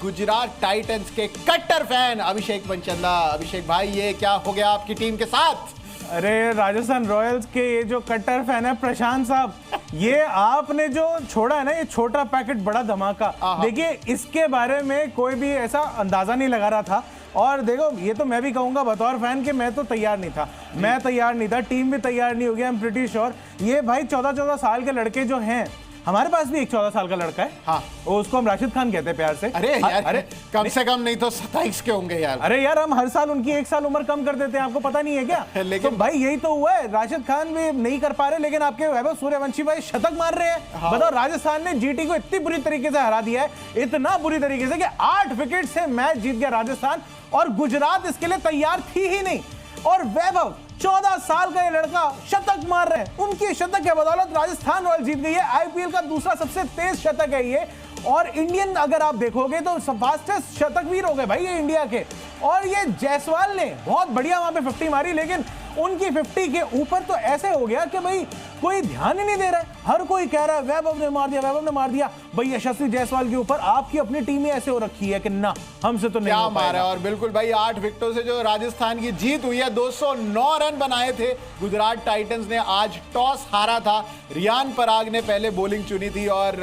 Gujarat Titans के कट्टर fan अभिषेक मनचंदा। अभिषेक भाई, ये क्या हो गया आपकी टीम के साथ? अरे राजस्थान रॉयल्स के ये जो कट्टर फैन है प्रशांत साहब, ये आपने जो छोड़ा है ना, ये छोटा पैकेट बड़ा धमाका। देखिए, इसके बारे में कोई भी ऐसा अंदाजा नहीं लगा रहा था। और देखो, ये तो मैं भी कहूंगा बतौर फैन के मैं तो तैयार नहीं था, मैं तैयार नहीं था, टीम भी तैयार नहीं हो गया। आई एम प्रीटी श्योर ये भाई 14-14 साल के लड़के जो हैं, हमारे पास भी एक 14 साल का लड़का है। हाँ, उसको हम राशिद खान कहते हैं प्यार से। अरे यार, अरे कम से कम नहीं तो 27 के होंगे यार। अरे यार, हम हर साल उनकी 1 साल उम्र कम कर देते हैं, आपको पता नहीं है क्या? लेकिन तो भाई यही तो हुआ है, राशिद खान भी नहीं कर पा रहे, लेकिन आपके वैभव सूर्यवंशी भाई शतक मार रहे हैं। हाँ। बताओ, राजस्थान ने जीटी को इतनी बुरी तरीके से हरा दिया है, इतना बुरी तरीके से कि 8 विकेट से मैच जीत गया राजस्थान, और गुजरात इसके लिए तैयार थी ही नहीं। और वैभव 14 साल का ये लड़का शतक मार रहे हैं, उनकी शतक के बदौलत राजस्थान रॉयल्स जीत गई है। आईपीएल का दूसरा सबसे तेज शतक है ये, और इंडियन अगर आप देखोगे तो फास्टेस्ट शतकवीर हो गए भाई ये इंडिया के। और ये जायसवाल ने बहुत बढ़िया वहां पे 50 मारी, लेकिन उनकी 50 के ऊपर तो ऐसे हो गया कि भाई कोई ध्यान ही नहीं दे रहा है, हर कोई कह रहा है वैभव ने मार दिया, वैभव ने मार दिया। भाई यशस्वी जायसवाल के ऊपर आपकी अपनी टीम ही ऐसे हो रखी है कि ना, हमसे तो नहीं हो पाएगा। मारा। और बिल्कुल भाई, 8 विकेटों से जो राजस्थान की जीत हुई है, 209 रन बनाए थे गुजरात टाइटंस ने। आज टॉस हारा था, रियान पराग ने पहले बॉलिंग चुनी थी और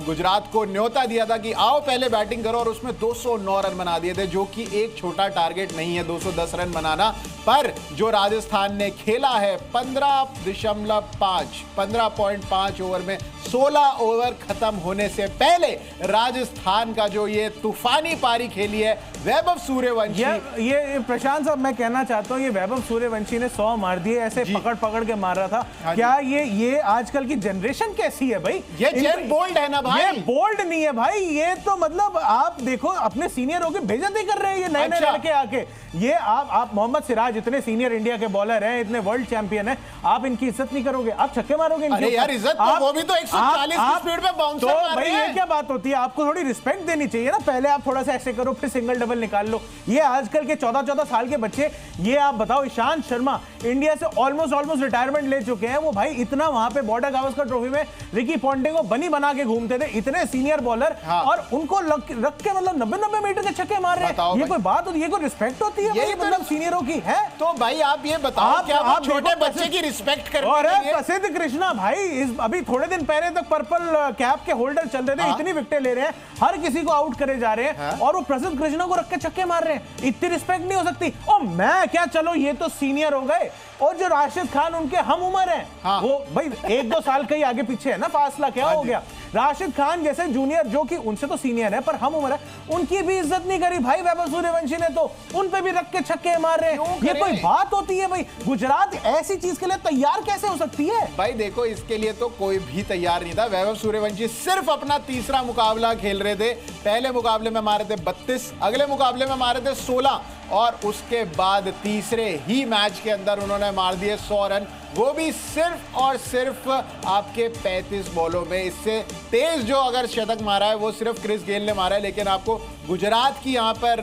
गुजरात को न्योता दिया था कि आओ पहले बैटिंग करो, और उसमें 209 रन बना दिए थे, जो कि एक छोटा टारगेट नहीं है 210 रन बनाना। पर जो राजस्थान ने खेला है 15.5 ओवर में, 16 ओवर खत्म होने से पहले राजस्थान का जो ये तूफानी पारी खेली है वैभव सूर्यवंशी। ये प्रशांत साहब, मैं कहना चाहता हूँ, ये वैभव सूर्यवंशी ने 100 मार दिए, ऐसे पकड़ के मार रहा था। क्या ये आजकल की जनरेशन कैसी है भाई? ये जेन बोल्ड है ना भाई? ये बोल्ड नहीं है भाई, ये तो मतलब आप देखो, अपने सीनियर होके बेइज्जती कर रहे हैं ये नए लड़के आके। ये आप मोहम्मद सिराज इतने सीनियर इंडिया के बॉलर हैं, इतने वर्ल्ड चैंपियन हैं, आप इनकी इज्जत नहीं करोगे? आप छक्के मारोगे इनके? अरे यार, इज्जत तो वो भी तो 140 की स्पीड पे बाउंसर मार रहे हैं। भाई ये क्या बात होती है? आपको थोड़ी रिस्पेक्ट देनी चाहिए ना। पहले आप थोड़ा सा ऐसे करो, फिर सिंगल डबल निकाल लो। ये आजकल के 14-14 साल के बच्चे, ये आप बताओ, ईशांत शर्मा इंडिया से ऑलमोस्ट रिटायरमेंट ले चुके हैं, वो भाई इतना वहां पे बॉर्डर गावस्कर ट्रॉफी में रिकी पॉन्टिंग को बनी बना के घूमते थे, इतने सीनियर बॉलर। हाँ। और उनको रख के मतलब 90-90 मीटर के छक्के मार रहे हैं। ये कोई बात होती है? ये कोई रिस्पेक्ट होती है? ये मतलब सीनियरों की है? तो भाई आप ये बताओ, क्या आप छोटे बच्चे की रिस्पेक्ट करते हैं? और प्रसिद्ध कृष्णा भाई अभी थोड़े दिन पहले तक पर्पल कैप के होल्डर चल रहे थे। हाँ? इतनी विकेटें ले रहे हैं, हर किसी को आउट करे जा रहे हैं। हाँ? और वो प्रसिद्ध कृष्णा को रख के छक्के मार रहे हैं। इतनी रिस्पेक्ट नहीं हो सकती? और मैं क्या, चलो ये तो सीनियर हो गए, और जो राशिद खान उनके हम उम्र हैं। हाँ? वो भाई 1-2 साल का ही आगे पीछे है ना फासला, क्या हो गया? राशिद खान जैसे जूनियर, जो कि उनसे तो सीनियर है पर हम उम्र है, उनकी भी इज्जत नहीं करी भाई वैभव सूर्यवंशी ने, तो उन पे भी रख के छक्के मार रहे हैं। ये कोई बात होती है भाई? गुजरात ऐसी चीज के लिए तैयार कैसे हो सकती है? भाई देखो, इसके लिए तो कोई भी तैयार नहीं था। वैभव सूर्यवंशी सिर्फ अपना तीसरा मुकाबला खेल रहे थे। पहले मुकाबले में मारे थे 32, अगले मुकाबले में मारे थे 16, और उसके बाद तीसरे ही मैच के अंदर उन्होंने मार दिए 100 रन, वो भी सिर्फ और सिर्फ आपके 35 बॉलों में। इससे तेज जो अगर शतक मारा है वो सिर्फ क्रिस गेल ने मारा है। लेकिन आपको गुजरात की यहाँ पर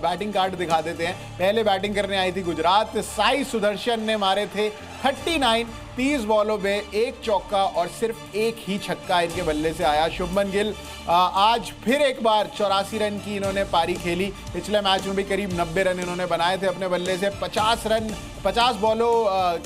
बैटिंग कार्ड दिखा देते हैं। पहले बैटिंग करने आई थी गुजरात, साई सुदर्शन ने मारे थे 39, 30 बॉलों में 1 चौका और सिर्फ 1 ही छक्का इनके बल्ले से आया। शुभमन गिल आज फिर एक बार 84 रन की इन्होंने पारी खेली। पिछले मैच में भी करीब 90 रन इन्होंने बनाए थे अपने बल्ले से। 50 बॉलों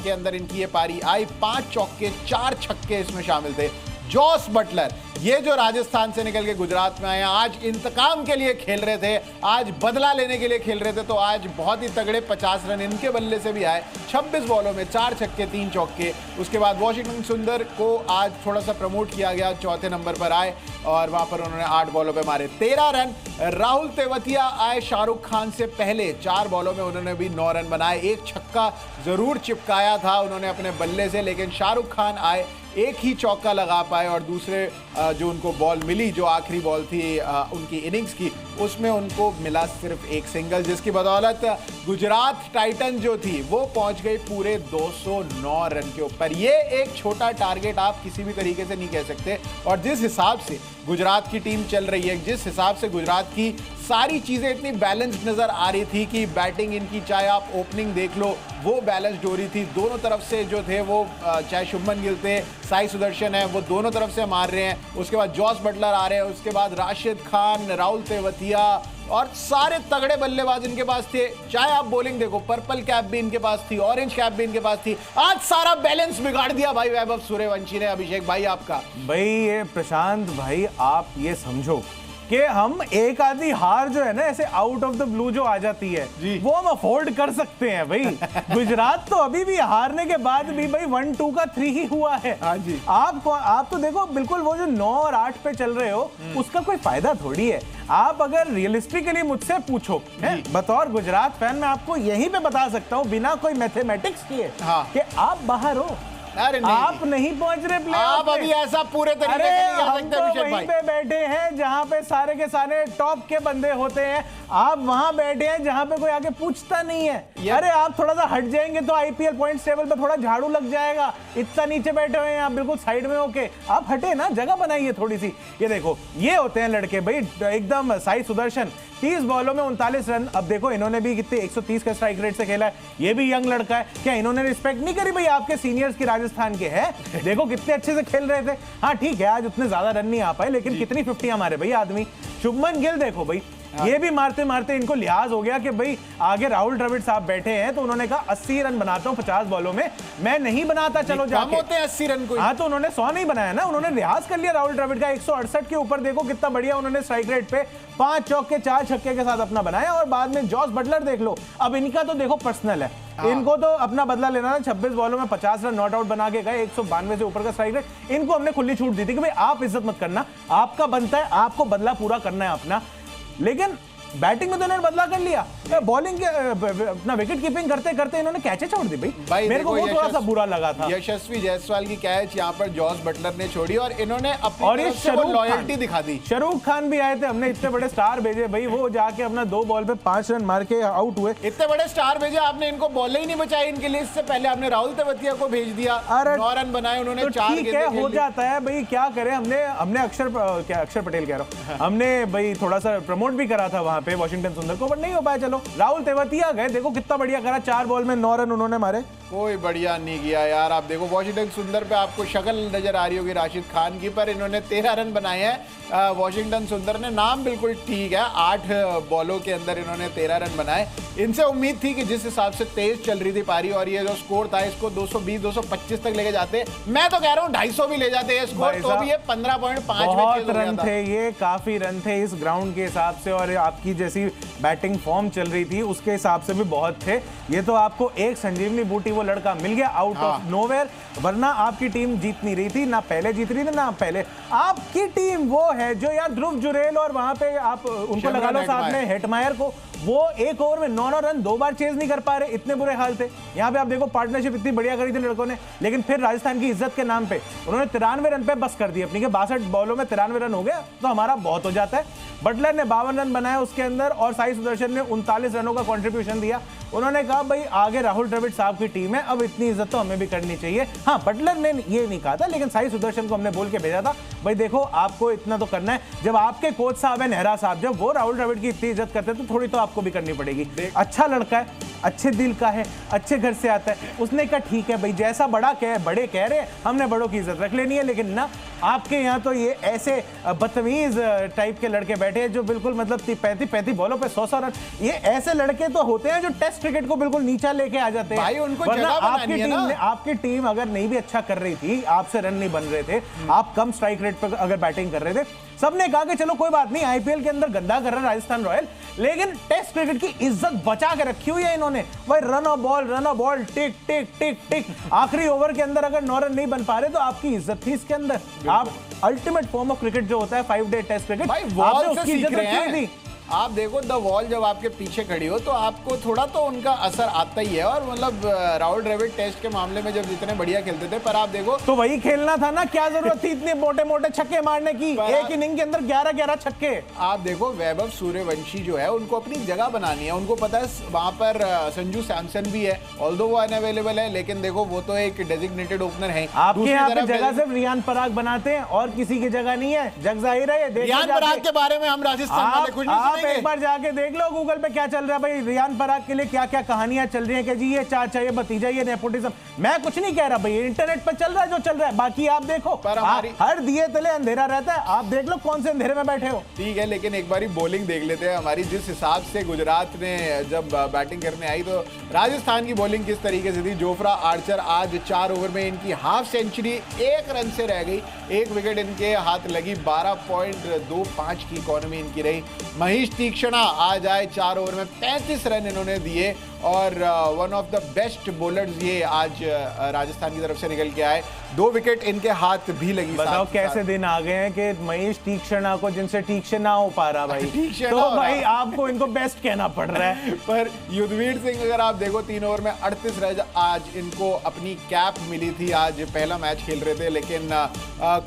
के अंदर इनकी ये पारी आई। 5 चौके 4 छक्के इसमें शामिल थे। जॉस बटलर, ये जो राजस्थान से निकल के गुजरात में आए, आज इंतकाम के लिए खेल रहे थे, आज बदला लेने के लिए खेल रहे थे, तो आज बहुत ही तगड़े 50 रन इनके बल्ले से भी आए। 26 बॉलों में 4 छक्के 3 चौके। उसके बाद वॉशिंगटन सुंदर को आज थोड़ा सा प्रमोट किया गया, 4थे नंबर पर आए और वहां पर उन्होंने 8 बॉलों पे मारे 13 रन। राहुल तेवतिया आए शाहरुख खान से पहले, 4 बॉलों में उन्होंने भी 9 रन बनाए। 1 छक्का जरूर चिपकाया था उन्होंने अपने बल्ले से, लेकिन शाहरुख खान आए, 1 ही चौका लगा पाए, और दूसरे जो उनको बॉल मिली, जो आखिरी बॉल थी उनकी इनिंग्स की, उसमें उनको मिला सिर्फ 1 सिंगल, जिसकी बदौलत गुजरात टाइटन जो थी वो पहुंच गई पूरे 209 रन के ऊपर। ये एक छोटा टारगेट आप किसी भी तरीके से नहीं कह सकते। और जिस हिसाब से गुजरात की टीम चल रही है, जिस हिसाब से गुजरात की सारी चीजें इतनी बैलेंस्ड नजर आ रही थी कि बैटिंग इनकी, चाहे आप ओपनिंग देख लो, वो बैलेंस्ड हो रही थी। दोनों तरफ से जो थे वो, चाहे शुभमन गिल थे, साई सुदर्शन है, वो दोनों तरफ से मार रहे हैं। उसके बाद जॉस बटलर आ रहे हैं, उसके बाद राशिद खान, राहुल तेवतिया और सारे तगड़े बल्लेबाज इनके पास थे। चाहे आप बॉलिंग देखो, पर्पल कैप भी इनके पास थी, ऑरेंज कैप भी इनके पास थी। आज सारा बैलेंस बिगाड़ दिया भाई वैभव सूर्यवंशी ने। अभिषेक भाई आपका। भाई ये प्रशांत भाई, आप ये समझो कि हम एक आधी हार जो है ना ऐसे आउट ऑफ द ब्लू जो आ जाती है, वो हम अफोर्ड कर सकते हैं भाई। गुजरात तो अभी भी हारने के बाद भी भाई 1-2 का 3 ही हुआ है। हाँ जी। आप तो देखो बिल्कुल वो जो 9 और 8 पे चल रहे हो, उसका कोई फायदा थोड़ी है। आप अगर रियलिस्टिकली मुझसे पूछो, बतौर गुजरात फैन मैं आपको यहीं पे बता सकता हूँ बिना कोई मैथमेटिक्स किए, कि आप बाहर हो। अरे आप नहीं पहुंच रहे प्ले आप अभी ऐसा पूरे तरीके से नहीं कर सकते हम तो अभिषेक वहीं भाई। पे बैठे हैं जहां पे सारे के सारे टॉप के बंदे होते हैं। आप वहां बैठे हैं जहां पे कोई आगे पूछता नहीं है। अरे आप थोड़ा सा हट जाएंगे तो आईपीएल पॉइंट्स टेबल पे थोड़ा झाड़ू लग जाएगा। इतना नीचे बैठे हुए हैं आप, बिल्कुल साइड में होके। आप हटे ना, जगह बनाइए थोड़ी सी। ये देखो, ये होते हैं लड़के भाई एकदम। साई सुदर्शन 30 बॉलों में 39 रन। अब देखो इन्होंने भी कितने 130 के स्ट्राइक रेट से खेला है। ये भी यंग लड़का है। क्या इन्होंने रिस्पेक्ट नहीं करी भाई आपके सीनियर्स की, राजस्थान के है? देखो कितने अच्छे से खेल रहे थे। हाँ ठीक है, आज उतने ज्यादा रन नहीं आ पाए, लेकिन कितनी 50 हमारे भाई आदमी। शुभमन गिल देखो भाई, ये भी मारते मारते इनको लिहाज हो गया कि भाई आगे राहुल द्रविड़ साहब बैठे हैं, तो उन्होंने कहा 80 रन बनाता हूं 50 बॉलों में। मैं नहीं बनाता, चलो जाके। कम होते हैं 80 रन को। हाँ तो उन्होंने 100 नहीं बनाया ना, उन्होंने लिहाज कर लिया राहुल द्रविड़ का। 168 के ऊपर देखो कितना बढ़िया उन्होंने स्ट्राइक रेट पे 5 चौके 4 छक्के के साथ अपना बनाया। और बाद में जॉस बटलर देख लो, अब इनका तो देखो पर्सनल है। इनको तो अपना बदला लेना था। 26 बॉलों में 50 रन नॉट आउट बना के गए, 192 से ऊपर का स्ट्राइक रेट। इनको हमने खुली छूट दी थी कि भाई आप इज्जत मत करना, आपका बनता है, आपको बदला पूरा करना है अपना। लेकिन बैटिंग में तो इन्होंने बदला कर लिया। बॉलिंग के अपना विकेट कीपिंग करते करते इन्होंने कैचे छोड़ दी भाई। मेरे को वो थोड़ा सा बुरा लगा था। यशस्वी जायसवाल की कैच यहाँ पर जॉस बटलर ने छोड़ी और इन्होंने अपनी तरफ से वो लॉयल्टी दिखा दी। शाहरुख खान भी आए थे, हमने इतने बड़े स्टार भेजे भाई, वो जाके अपना 2 बॉल पे 5 रन मार के आउट हुए। इतने बड़े स्टार भेजे आपने, इनको बॉल ही नहीं बचाई इनके लिए। इससे पहले आपने राहुल तेवतिया को भेज दिया, 9 रन बनाए उन्होंने। 4 गेंदें हो जाता है भाई, क्या करें। हमने अक्षर पटेल कह रहा हूँ, हमने भाई थोड़ा सा प्रमोट भी करा था वहां पे वॉशिंगटन सुंदर को, बट नहीं हो पाया। चलो राहुल तेवतिया गए, देखो कितना बढ़िया करा, 4 बॉल में 9 रन उन्होंने मारे। कोई बढ़िया नहीं किया यार। आप देखो वॉशिंगटन सुंदर पे आपको शक्ल नजर आ रही होगी राशिद खान की, पर इन्होंने 13 रन बनाए हैं। वॉशिंगटन सुंदर ने, नाम बिल्कुल ठीक है, 8 बॉलों के अंदर इन्होंने 13 रन बनाए। इनसे उम्मीद थी कि जिस हिसाब से तेज चल रही थी पारी और ये जो स्कोर था इसको 220-225 तक लेके जाते। मैं तो कह रहा हूँ 250 भी ले जाते हैं स्कोर, तो भी ये 15.5 बहुत रन थे, ये काफी रन थे इस ग्राउंड के हिसाब से। और आपकी जैसी बैटिंग फॉर्म चल रही थी उसके हिसाब से भी बहुत थे। ये तो आपको एक संजीवनी बूटी वो लड़का मिल गया आउट ऑफ नोवेयर, वरना आपकी टीम जीत नहीं रही थी। ना पहले जीत रही थी ना पहले। आपकी टीम वो है जो यार ध्रुव जुरेल और वहां पे आप उनको लगा लो साथ में हेटमायर को, वो एक ओवर में 9 रन 2 बार चेज नहीं कर पा रहे, इतने बुरे हाल थे। यहाँ पे आप देखो पार्टनरशिप इतनी बढ़िया करी थी लड़कों ने, लेकिन फिर राजस्थान की इज्जत के नाम पे उन्होंने 93 रन पे बस कर दी अपनी, के 62 बॉलों में 93 रन हो गया तो हमारा बहुत हो जाता है। बटलर ने 52 रन बनाए उसके अंदर और साई सुदर्शन ने 39 रनों का कंट्रीब्यूशन दिया। उन्होंने कहा भाई आगे राहुल द्रविड़ साहब की टीम है, अब इतनी इज्जत तो हमें भी करनी चाहिए। हाँ बटलर ने ये नहीं कहा था, लेकिन साई सुदर्शन को हमने बोल के भेजा था भाई देखो आपको इतना तो करना है। जब आपके कोच साहब है नेहरा साहब, जब वो राहुल द्रविड़ की इतनी इज्जत करते हैं तो थोड़ी तो आपको भी करनी पड़ेगी। अच्छा लड़का है, अच्छे दिल का है, अच्छे घर से आता है। उसने कहा ठीक है भाई, जैसा बड़े कह रहे हैं हमने बड़ों की इज्जत रख लेनी है। लेकिन ना आपके यहाँ तो ये ऐसे बदतमीज टाइप के लड़के बैठे हैं जो बिल्कुल मतलब 35 बॉलों पे 100 रन। ये ऐसे लड़के तो होते हैं जो टेस्ट क्रिकेट को बिल्कुल नीचा लेके आ जाते हैं भाई, उनको वरना जगह बनानी है ना। आपकी टीम अगर नहीं भी अच्छा कर रही थी, आपसे रन नहीं बन रहे थे, आप कम स्ट्राइक रेट पर अगर बैटिंग कर रहे थे, सबने कहा कि चलो कोई बात नहीं आईपीएल के अंदर गंदा कर रहा है राजस्थान रॉयल, लेकिन टेस्ट क्रिकेट की इज्जत बचा के रखी हुई है इन्होंने। भाई रन ऑफ बॉल टिक टिक टिक टिक, आखिरी ओवर के अंदर अगर 9 रन नहीं बन पा रहे तो आपकी इज्जत थी इसके अंदर। आप अल्टीमेट फॉर्म ऑफ क्रिकेट जो होता है 5 डे टेस्ट क्रिकेट, आपने उसकी इज्जत रखी हुई थी। आप देखो द वॉल जब आपके पीछे खड़ी हो तो आपको थोड़ा तो उनका असर आता ही है। और मतलब राहुल द्रविड़ टेस्ट के मामले में जब जितने बढ़िया खेलते थे, पर आप देखो तो वही खेलना था ना, क्या जरूरत थी इतने मोटे मोटे छक्के मारने की, एक इनिंग के अंदर 11-11 छक्के। आप देखो वैभव सूर्यवंशी जो है उनको अपनी जगह बनानी है, उनको पता है वहां पर संजू सैमसन भी है, ऑल्दो वो अनअवेलेबल है, लेकिन देखो वो तो एक डेजिग्नेटेड ओपनर है। आपके यहाँ पे जगह सिर्फ रियान पराग बनाते हैं और किसी की जगह नहीं है, जग जाहिर है। रियान पराग के बारे में हम राजस्थान वाले कुछ नहीं सुनेंगे। आप एक बार जाके देख लो गूगल पे क्या चल रहा है भाई, रियान पराग के लिए क्या क्या कहानियां चल रही हैं कि जी ये चाचा ये भतीजा ये नेपोटिज्म। मैं कुछ नहीं कह रहा भाई, इंटरनेट पर चल रहा है जो चल रहा है, बाकी आप देखो हर दिए तले अंधेरा रहता है, आप देख लो कौन से अंधेरे में बैठे हो। ठीक है, लेकिन एक बारी बॉलिंग देख लेते हैं हमारी। जिस हिसाब से गुजरात ने जब बैटिंग करने आई तो राजस्थान की बॉलिंग किस तरीके से थी। जोफ्रा आर्चर आज 4 ओवर में इनकी हाफ सेंचुरी 1 रन से रह गई, 1 विकेट इनके हाथ लगी, 12.25 की इकोनॉमी इनकी रही। महेश तीक्षणा आज आए 4 ओवर में 35 रन इन्होंने दिए और one of the best bowlers ये आज राजस्थान की तरफ से निकल के आए, 2 विकेट इनके हाथ भी लगी। बताओ कैसे दिन आ गए हैं कि महेश तीक्षणा को जिनसे तीक्ष्ण ना हो पा रहा भाई, तो भाई आपको इनको बेस्ट कहना पड़ रहा है। पर युद्धवीर सिंह अगर आप देखो 3 ओवर में 38 रन आज इनको अपनी कैप मिली थी, आज पहला मैच खेल रहे थे लेकिन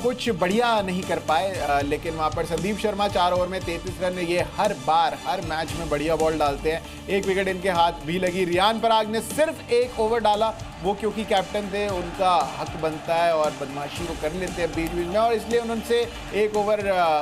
कुछ बढ़िया नहीं कर पाए। लेकिन वहां पर संदीप शर्मा 4 ओवर में 33 रन, ये हर बार हर मैच में बढ़िया बॉल डालते हैं, 1 विकेट इनके हाथ भी लगी। रियान पराग ने सिर्फ 1 ओवर डाला, वो क्योंकि कैप्टन थे उनका हक बनता है और बदमाशी वो कर लेते हैं बीच बीच में, और इसलिए उनसे 1 ओवर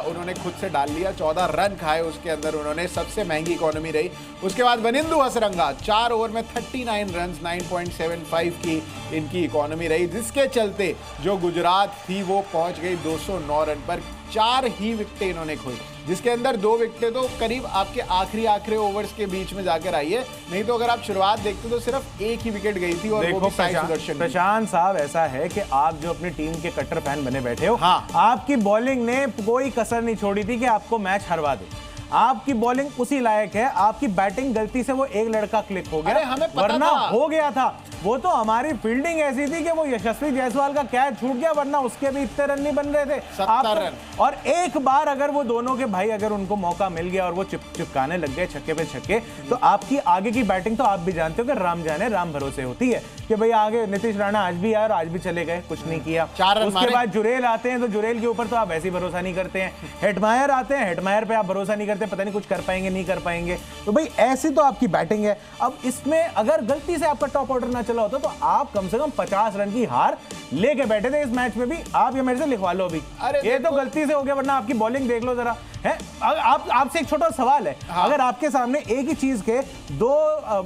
उन्होंने खुद से डाल लिया, 14 रन खाए उसके अंदर उन्होंने, सबसे महंगी इकोनॉमी रही। उसके बाद वनिंदु हसरंगा 4 ओवर में 39 रन, 9.75 की इनकी इकोनॉमी रही, जिसके चलते जो गुजरात थी वो पहुंच गई 209 रन पर। 4 ही विकेटें इन्होंने खोई, जिसके अंदर 2 विकेटें तो करीब आपके आखिरी ओवर्स के बीच में जाकर आई है, नहीं तो अगर आप शुरुआत देखते तो सिर्फ 1 ही विकेट गई थी और वो भी साई सुदर्शन। प्रशांत साहब ऐसा है कि आप जो अपनी टीम के कट्टर फैन बने बैठे हो, हाँ। आपकी बॉलिंग ने कोई कसर नहीं छोड़ी थी कि आपको मैच हरवा दे। आपकी बॉलिंग उसी लायक है, आपकी बैटिंग गलती से वो एक लड़का क्लिक हो गया, हमें पता वरना था। हो गया था। वो तो हमारी फील्डिंग ऐसी थी कि वो यशस्वी जायसवाल का कैच छूट गया, वरना उसके भी इतने रन नहीं बन रहे थे, 70 रन। और एक बार अगर वो दोनों के भाई अगर उनको मौका मिल गया और वो चिपकाने लग गए छक्के पे छक्के, तो आपकी आगे की बैटिंग तो आप भी जानते हो कि राम जाने राम भरोसे होती है कि भाई आगे नीतीश राणा आज भी आए और आज भी चले गए, कुछ नहीं किया। 4 रन उसके बाद जुरेल आते हैं तो जुरेल के ऊपर तो आप वैसे ही भरोसा नहीं करते हैं, हेटमायर आते हैं, हेटमायर पे आप भरोसा नहीं करते, पता नहीं कुछ कर पाएंगे नहीं कर पाएंगे। तो भाई ऐसी तो आपकी बैटिंग है। अब इसमें अगर गलती से आपका टॉप ऑर्डर ना चला होता तो आप कम से कम 50 रन की हार लेके बैठे थे इस मैच में भी। आप ये मेरे से लिखवा लो अभी, ये तो गलती से हो गया, वरना आपकी बॉलिंग देख लो जरा है। आपसे एक छोटा सवाल है, हाँ। अगर आपके सामने एक ही चीज के 2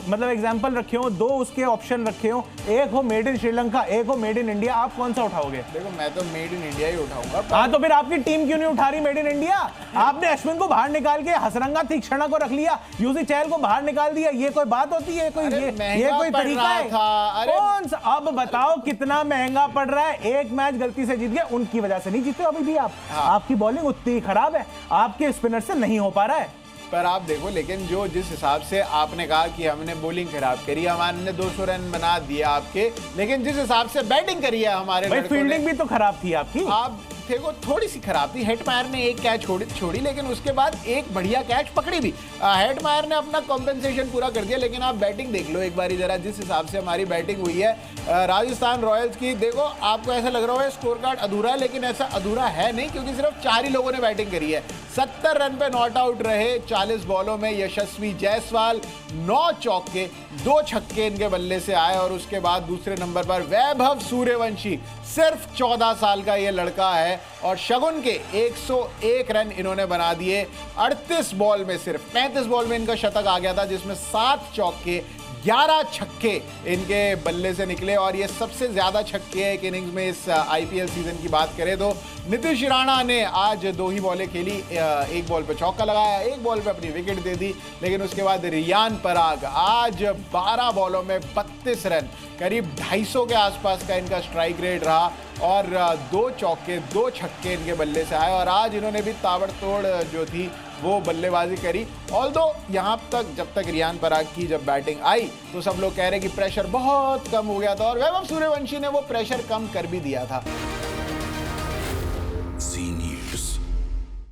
मतलब एग्जांपल रखे हो, 2 उसके ऑप्शन रखे हो, एक हो मेड इन श्रीलंका एक हो मेड इन इंडिया, आप कौन सा उठाओगे? देखो मैं तो मेड इन इंडिया ही उठाऊंगा। हाँ तो फिर आपकी टीम क्यों नहीं उठा रही मेड इन इंडिया? आपने अश्विन को बाहर निकाल के हसरंगा तीक्षणा को रख लिया, यूसी चहल को बाहर निकाल दिया, ये कोई बात होती है? कोई ये कोई तरीका है? कौन सा? अब बताओ कितना महंगा पड़ रहा है। एक मैच गलती से जीत गए, उनकी वजह से नहीं जीते अभी भी आप। आपकी बॉलिंग उतनी ही खराब है, आपके स्पिनर से नहीं हो पा रहा है। पर आप देखो, लेकिन जो जिस हिसाब से आपने कहा कि हमने बॉलिंग खराब करी, हमने 200 रन बना दिए आपके, लेकिन जिस हिसाब से बैटिंग करी है हमारे फील्डिंग भी तो खराब थी आपकी। आप देखो थोड़ी सी खराब थी, हेटमायर ने 1 कैच छोड़ी लेकिन उसके बाद एक बढ़िया कैच पकड़ी भी। हेटमायर ने अपना कॉम्पेंसेशन पूरा कर दिया, लेकिन आप बैटिंग देख लो एक बारी जरा, जिस हिसाब से हमारी बैटिंग हुई है राजस्थान रॉयल्स की। देखो आपको ऐसा लग रहा है स्कोर कार्ड अधूरा है, लेकिन ऐसा अधूरा है नहीं, क्योंकि सिर्फ 4 ही लोगों ने बैटिंग करी है। 70 रन पे नॉट आउट रहे 40 बॉलों में यशस्वी जायसवाल, 9 चौके 2 छक्के इनके बल्ले से आए, और उसके बाद दूसरे नंबर पर वैभव सूर्यवंशी, सिर्फ 14 साल का ये लड़का है, और शगुन के 101 रन इन्होंने बना दिए। 38 बॉल में सिर्फ 35 बॉल में इनका शतक आ गया था, जिसमें 7 चौके 11 छक्के इनके बल्ले से निकले, और ये सबसे ज्यादा छक्के एक इनिंग्स में इस आईपीएल सीजन की बात करें तो। नीतीश राणा ने आज 2 ही बॉलें खेली, 1 बॉल पे चौका लगाया, 1 बॉल पे अपनी विकेट दे दी, लेकिन उसके बाद रियान पराग आज 12 बॉलों में 32 रन, करीब 250 के आसपास का इनका स्ट्राइक रेट रहा, और 2 चौके 2 छक्के इनके बल्ले से आए, और आज इन्होंने भी ताबड़तोड़ जो थी वो बल्लेबाजी करी। ऑल्दो यहाँ तक जब तक रियान पराग की जब बैटिंग आई तो सब लोग कह रहे कि प्रेशर बहुत कम हो गया था, और वैभव सूर्यवंशी ने वो प्रेशर कम कर भी दिया था।